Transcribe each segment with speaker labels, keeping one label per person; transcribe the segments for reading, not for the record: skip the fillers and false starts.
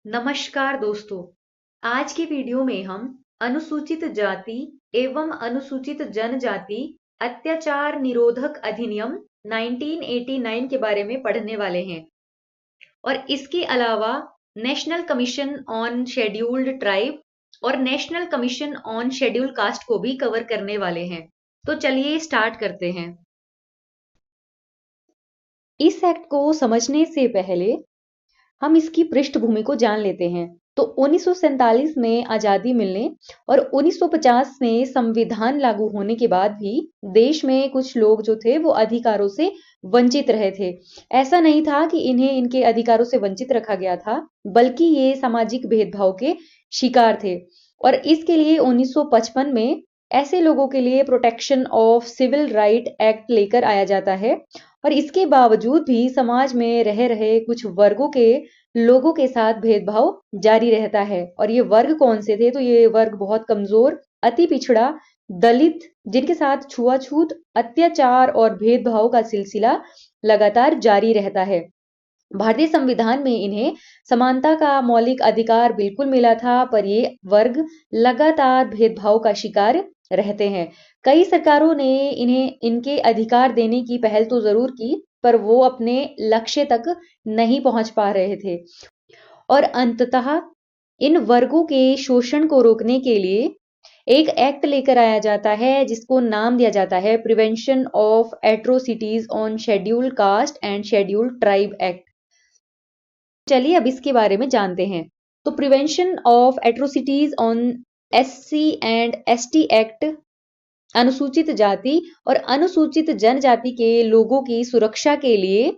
Speaker 1: नमस्कार दोस्तों। आज की वीडियो में हम अनुसूचित जाति एवं अनुसूचित जनजाति अत्याचार निरोधक अधिनियम 1989 के बारे में पढ़ने वाले हैं और इसके अलावा national commission on scheduled tribe और national commission on schedule caste को भी कवर करने वाले हैं। तो चलिए स्टार्ट करते हैं। इस एक्ट को समझने से पहले हम इसकी पृष्ठभूमि को जान लेते हैं। तो 1947 में आजादी मिलने और 1950 में संविधान लागू होने के बाद भी देश में कुछ लोग जो थे वो अधिकारों से वंचित रहे थे। ऐसा नहीं था कि इन्हें इनके अधिकारों से वंचित रखा गया था, बल्कि ये सामाजिक भेदभाव के शिकार थे। और इसके लिए 1955 में ऐसे लोगों के लिए protection of civil right act लेकर आया जाता है। और इसके बावजूद भी समाज में रह रहे कुछ वर्गों के लोगों के साथ भेदभाव जारी रहता है। और ये वर्ग कौन से थे? तो ये वर्ग बहुत कमजोर, अति पिछड़ा, दलित, जिनके साथ छुआछूत, अत्याचार और भेदभाव का सिलसिला लगातार जारी रहता है। भारतीय संविधान में इन्हें समानता का मौलिक अधिकार बिल्कुल मिला था, पर ये वर्ग लगातार भेदभाव का शिकार रहते हैं। कई सरकारों ने इन्हें इनके अधिकार देने की पहल तो जरूर की, पर वो अपने लक्ष्य तक नहीं पहुंच पा रहे थे। और अंततः इन वर्गों के शोषण को रोकने के लिए एक एक्ट लेकर आया जाता है, जिसको नाम दिया जाता है prevention of atrocities on scheduled caste and scheduled tribe act. चलिए अब इसके बारे में जानते हैं। तो prevention of atrocities on SC and ST act अनुसूचित जाति और अनुसूचित जनजाति के लोगों की सुरक्षा के लिए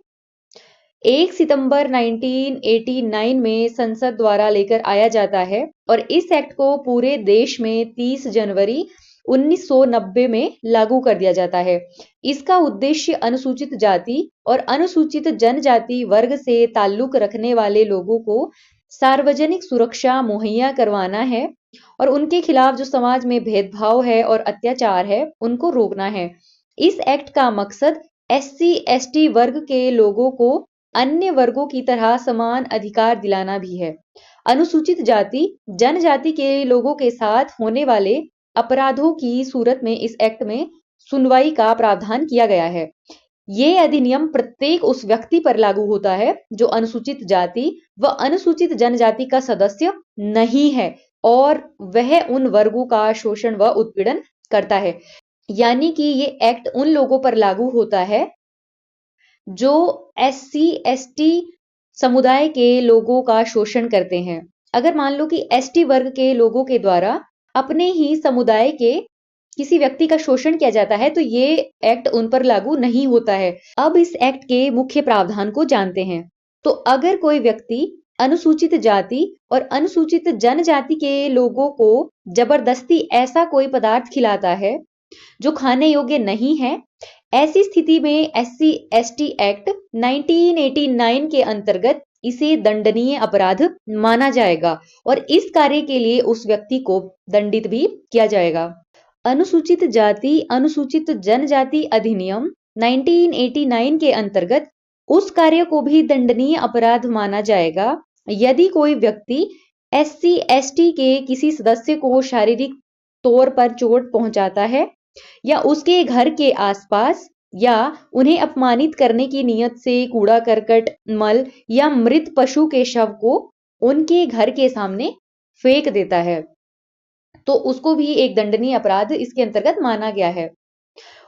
Speaker 1: 1 सितंबर 1989 में संसद द्वारा लेकर आया जाता है। और इस एक्ट को पूरे देश में 30 जनवरी 1990 में लागू कर दिया जाता है। इसका उद्देश्य अनुसूचित जाति और अनुसूचित जनजाति वर्ग से ताल्लुक रखने वाले लोगों को सार्वजनिक सुरक्षा मुहैया करवाना है और उनके खिलाफ जो समाज में भेदभाव है और अत्याचार है उनको रोकना है। इस एक्ट का मकसद एससी एसटी वर्ग के लोगों को अन्य वर्गों की तरह समान अधिकार दिलाना भी है। अनुसूचित जाति जनजाति के लोगों के साथ होने वाले अपराधों की सूरत में इस एक्ट में सुनवाई का प्रावधान किया गया है। ये अधिनियम प्रत्येक उस व्यक्ति पर लागू होता है जो अनुसूचित जाति व अनुसूचित जनजाति का सदस्य नहीं है और वह उन वर्गों का शोषण व उत्पीड़न करता है। यानी कि ये एक्ट उन लोगों पर लागू होता है जो एससी एसटी समुदाय के लोगों का शोषण करते हैं। अगर मान लो कि एसटी वर्ग के लोगों के द्वारा अपने ही समुदाय के किसी व्यक्ति का शोषण किया जाता है तो ये एक्ट उन पर लागू नहीं होता है। अब इस एक्ट के मुख्य प्रावधान को जानते हैं। तो अगर कोई व्यक्ति अनुसूचित जाति और अनुसूचित जनजाति के लोगों को जबरदस्ती ऐसा कोई पदार्थ खिलाता है जो खाने योग्य नहीं है, ऐसी स्थिति में एससी एसटी एक्ट 1989 के अंतर्गत इसे दंडनीय अपराध माना जाएगा और इस कार्य के लिए उस व्यक्ति को दंडित भी किया जाएगा। अनुसूचित जाति अनुसूचित जनजाति अधिनियम 1989 के अंतर्गत उस कार्य को भी दंडनीय अपराध माना जाएगा यदि कोई व्यक्ति एससी एसटी के किसी सदस्य को शारीरिक तौर पर चोट पहुंचाता है या उसके घर के आसपास या उन्हें अपमानित करने की नियत से कूड़ा करकट, मल या मृत पशु के शव को उनके घर के सामने फेंक देता है, तो उसको भी एक दंडनीय अपराध इसके अंतर्गत माना गया है।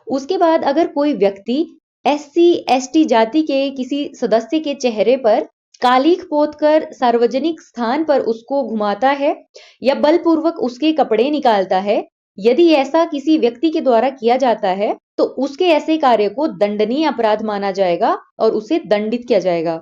Speaker 1: उसके बाद अगर कोई व्यक्ति एससी एसटी जाति के किसी सदस्य के चेहरे पर कालीख पोतकर सार्वजनिक स्थान पर उसको घुमाता है या बलपूर्वक उसके कपड़े निकालता है, यदि ऐसा किसी व्यक्ति के द्वारा किया जाता है तो उसके ऐसे कार्य को दंडनीय अपराध माना जाएगा और उसे दंडित किया जाएगा।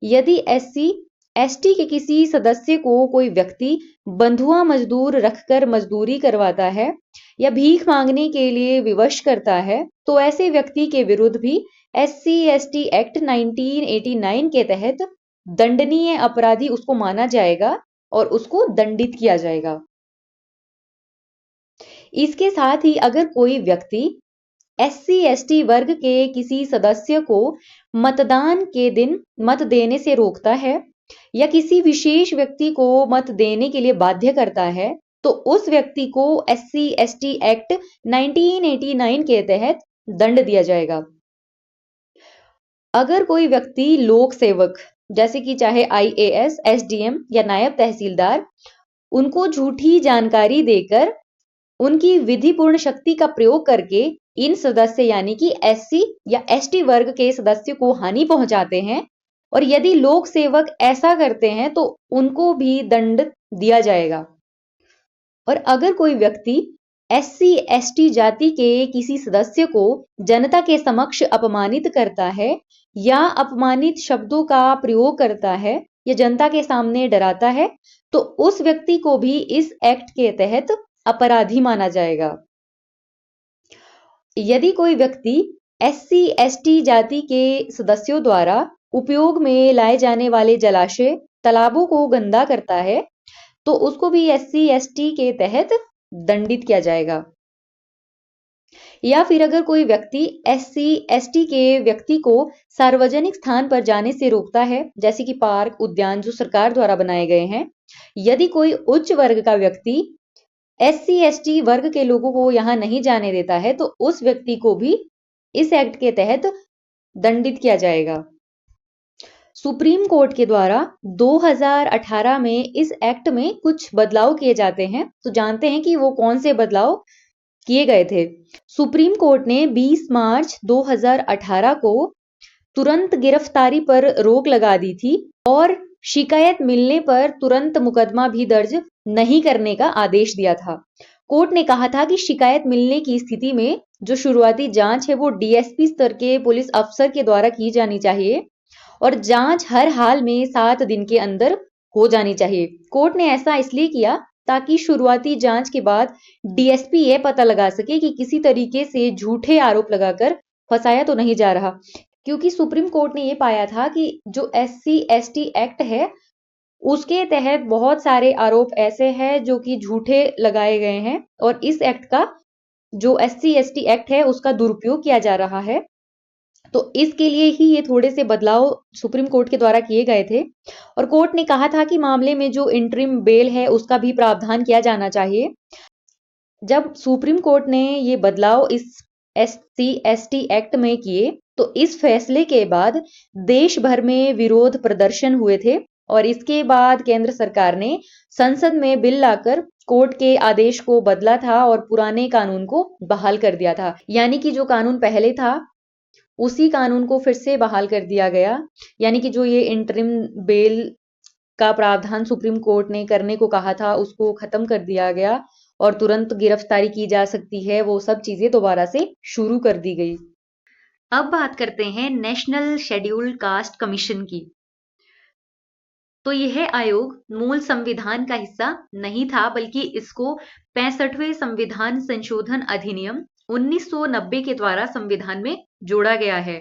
Speaker 1: यदि एससी एसटी के किसी सदस्य को कोई व्यक्ति बंधुआ मजदूर रखकर मजदूरी करवाता है या भीख मांगने के लिए विवश करता है तो ऐसे व्यक्ति के विरुद्ध भी एससी एसटी एक्ट 1989 के तहत दंडनीय अपराधी उसको माना जाएगा और उसको दंडित किया जाएगा। इसके साथ ही अगर कोई व्यक्ति एससी एसटी वर्ग के किसी सदस्य को मतदान के दिन मत देने से रोकता है या किसी विशेष व्यक्ति को मत देने के लिए बाध्य करता है तो उस व्यक्ति को SC/ST एक्ट 1989 के तहत दंड दिया जाएगा। अगर कोई व्यक्ति लोक सेवक जैसे कि चाहे IAS, SDM या नायब तहसीलदार उनको झूठी जानकारी देकर उनकी विधिपूर्ण शक्ति का प्रयोग करके इन सदस्य यानी कि SC या ST वर्ग के सदस्य को हानि पहुंचाते हैं और यदि लोक सेवक ऐसा करते हैं तो उनको भी दंड दिया जाएगा। और अगर कोई व्यक्ति SC/ST जाति के किसी सदस्य को जनता के समक्ष अपमानित करता है या अपमानित शब्दों का प्रयोग करता है या जनता के सामने डराता है तो उस व्यक्ति को भी इस एक्ट के तहत अपराधी माना जाएगा। यदि कोई व्यक्ति SC/ST जाति के सदस्यों द्वारा उपयोग में लाए जाने वाले जलाशय, तालाबों को गंदा करता है तो उसको भी SC/ST के तहत दंडित किया जाएगा। या फिर अगर कोई व्यक्ति SC/ST के व्यक्ति को सार्वजनिक स्थान पर जाने से रोकता है, जैसे कि पार्क, उद्यान जो सरकार द्वारा बनाए गए हैं, यदि कोई उच्च वर्ग का व्यक्ति SC/ST वर्ग के लोगों को यहां नहीं जाने देता है तो उस व्यक्ति को भी इस एक्ट के तहत दंडित किया जाएगा। सुप्रीम कोर्ट के द्वारा 2018 में इस एक्ट में कुछ बदलाव किए जाते हैं, तो जानते हैं कि वो कौन से बदलाव किए गए थे। सुप्रीम कोर्ट ने 20 मार्च 2018 को तुरंत गिरफ्तारी पर रोक लगा दी थी और शिकायत मिलने पर तुरंत मुकदमा भी दर्ज नहीं करने का आदेश दिया था। कोर्ट ने कहा था कि शिकायत मिलने की स्थिति में जो शुरुआती जांच है वो DSP स्तर के पुलिस अफसर के द्वारा की जानी चाहिए और जांच हर हाल में 7 दिन के अंदर हो जानी चाहिए। कोर्ट ने ऐसा इसलिए किया ताकि शुरुआती जांच के बाद DSP ये पता लगा सके कि किसी तरीके से झूठे आरोप लगाकर फंसाया तो नहीं जा रहा, क्योंकि सुप्रीम कोर्ट ने ये पाया था कि जो SC/ST एक्ट है उसके तहत बहुत सारे आरोप ऐसे हैं जो कि झूठे लगाए गए हैं और इस एक्ट का जो SC/ST एक्ट है उसका दुरुपयोग किया जा रहा है। तो इसके लिए ही ये थोड़े से बदलाव सुप्रीम कोर्ट के द्वारा किए गए थे और कोर्ट ने कहा था कि मामले में जो इंटरिम बेल है उसका भी प्रावधान किया जाना चाहिए। जब सुप्रीम कोर्ट ने ये बदलाव इस SC/ST एक्ट में किए तो इस फैसले के बाद देश भर में विरोध प्रदर्शन हुए थे और इसके बाद केंद्र सरकार ने संसद में बिल लाकर कोर्ट के आदेश को बदला था और पुराने कानून को बहाल कर दिया था। यानी कि जो कानून पहले था उसी कानून को फिर से बहाल कर दिया गया। यानी कि जो ये इंटरिम बेल का प्रावधान सुप्रीम कोर्ट ने करने को कहा था उसको खत्म कर दिया गया और तुरंत गिरफ्तारी की जा सकती है, वो सब चीजें दोबारा से शुरू कर दी गई। अब बात करते हैं नेशनल शेड्यूल्ड कास्ट कमीशन की। तो यह आयोग मूल संविधान का हिस्सा नहीं था बल्कि इसको 65वें संविधान संशोधन अधिनियम 1990 के द्वारा संविधान में जोड़ा गया है,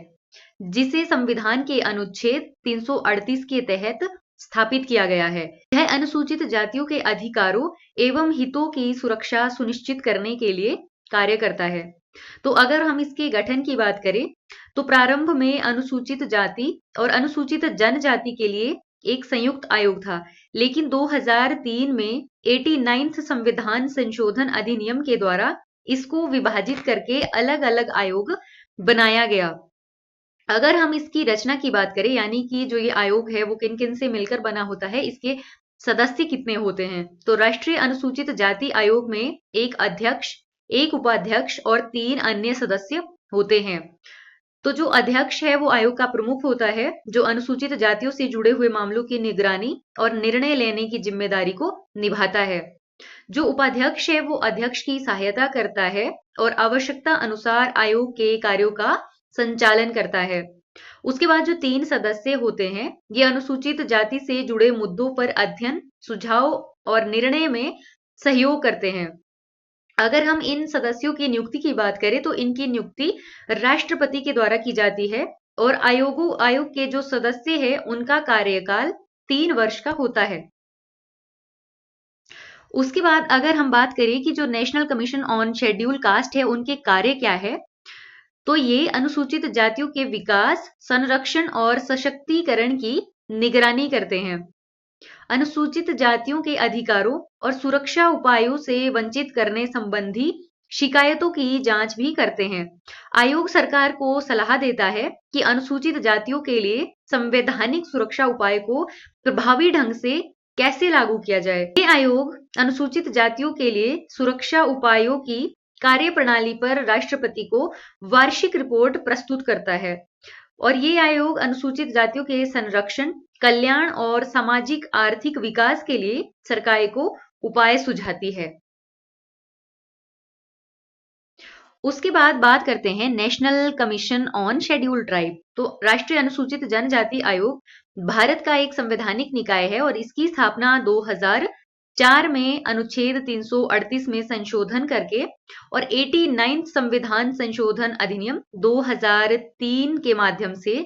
Speaker 1: जिसे संविधान के अनुच्छेद 338 के तहत स्थापित किया गया है। यह अनुसूचित जातियों के अधिकारों एवं हितों की सुरक्षा सुनिश्चित करने के लिए कार्य करता है। तो अगर हम इसके गठन की बात करें तो प्रारंभ में अनुसूचित जाति और अनुसूचित जनजाति के लिए एक संयुक्त आयोग था, लेकिन 2003 में 89th संविधान संशोधन अधिनियम के द्वारा इसको विभाजित करके अलग अलग आयोग बनाया गया। अगर हम इसकी रचना की बात करें यानी कि जो ये आयोग है वो किन किन से मिलकर बना होता है, इसके सदस्य कितने होते हैं, तो राष्ट्रीय अनुसूचित जाति आयोग में एक अध्यक्ष, एक उपाध्यक्ष और 3 अन्य सदस्य होते हैं। तो जो अध्यक्ष है वो आयोग का प्रमुख होता है जो अनुसूचित जातियों से जुड़े हुए मामलों की निगरानी और निर्णय लेने की जिम्मेदारी को निभाता है। जो उपाध्यक्ष है वो अध्यक्ष की सहायता करता है और आवश्यकता अनुसार आयोग के कार्यों का संचालन करता है। उसके बाद जो 3 सदस्य होते हैं ये अनुसूचित जाति से जुड़े मुद्दों पर अध्ययन, सुझाव और निर्णय में सहयोग करते हैं। अगर हम इन सदस्यों की नियुक्ति की बात करें तो इनकी नियुक्ति राष्ट्रपति के द्वारा की जाती है और आयोग के जो सदस्य हैं उनका कार्यकाल 3 वर्ष का होता है। उसके बाद अगर हम बात करें कि जो national commission on schedule cast है उनके कार्य क्या है, तो ये अनुसूचित जातियों के विकास, संरक्षण और सशक्तिकरण की निगरानी करते हैं। अनुसूचित जातियों के अधिकारों और सुरक्षा उपायों से वंचित करने संबंधी शिकायतों की जांच भी करते हैं। आयोग सरकार को सलाह देता है कि अनुसूचित जातियों के लिए संवैधानिक सुरक्षा उपाय को प्रभावी ढंग से कैसे लागू किया जाए। ये आयोग अनुसूचित जातियों के लिए सुरक्षा उपायों की कार्यप्रणाली पर राष्ट्रपति को वार्षिक रिपोर्ट प्रस्तुत करता है। और ये आयोग अनुसूचित जातियों के संरक्षण, कल्याण और सामाजिक आर्थिक विकास के लिए सरकार को उपाय सुझाती है। उसके बाद बात करते हैं national commission on scheduled tribe. तो राष्ट्रीय अनुसूचित जनजाति आयोग भारत का एक संवैधानिक निकाय है और इसकी स्थापना 2004 में अनुच्छेद 338 में संशोधन करके और 89 संविधान संशोधन अधिनियम 2003 के माध्यम से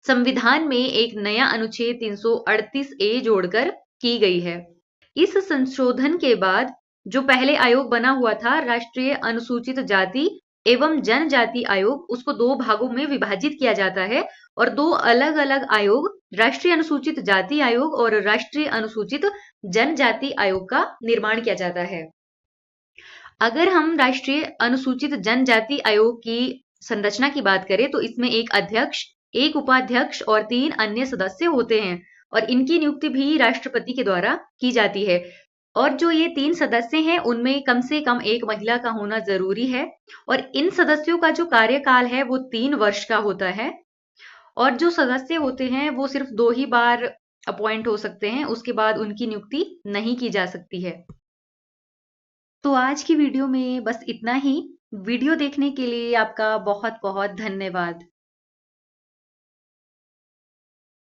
Speaker 1: संविधान में एक नया अनुच्छेद 338 ए जोड़कर की गई है। इस संशोधन के बाद जो पहले आयोग बना हुआ था, राष्ट्रीय अनुसूचित जाति एवं जनजाति आयोग, उसको दो भागों में विभाजित किया जाता है और दो अलग अलग आयोग, राष्ट्रीय अनुसूचित जाति आयोग और राष्ट्रीय अनुसूचित जनजाति आयोग का निर्माण किया जाता है। अगर हम राष्ट्रीय अनुसूचित जनजाति आयोग की संरचना की बात करें तो इसमें एक अध्यक्ष, एक उपाध्यक्ष और 3 अन्य सदस्य होते हैं और इनकी नियुक्ति भी राष्ट्रपति के द्वारा की जाती है। और जो ये 3 सदस्य हैं उनमें कम से कम एक महिला का होना जरूरी है और इन सदस्यों का जो कार्यकाल है वो 3 वर्ष का होता है और जो सदस्य होते हैं वो सिर्फ 2 ही बार अपॉइंट हो सकते हैं, उसके बाद उनकी नियुक्ति नहीं की जा सकती है। तो आज की वीडियो में बस इतना ही। वीडियो देखने के लिए आपका बहुत बहुत धन्यवाद।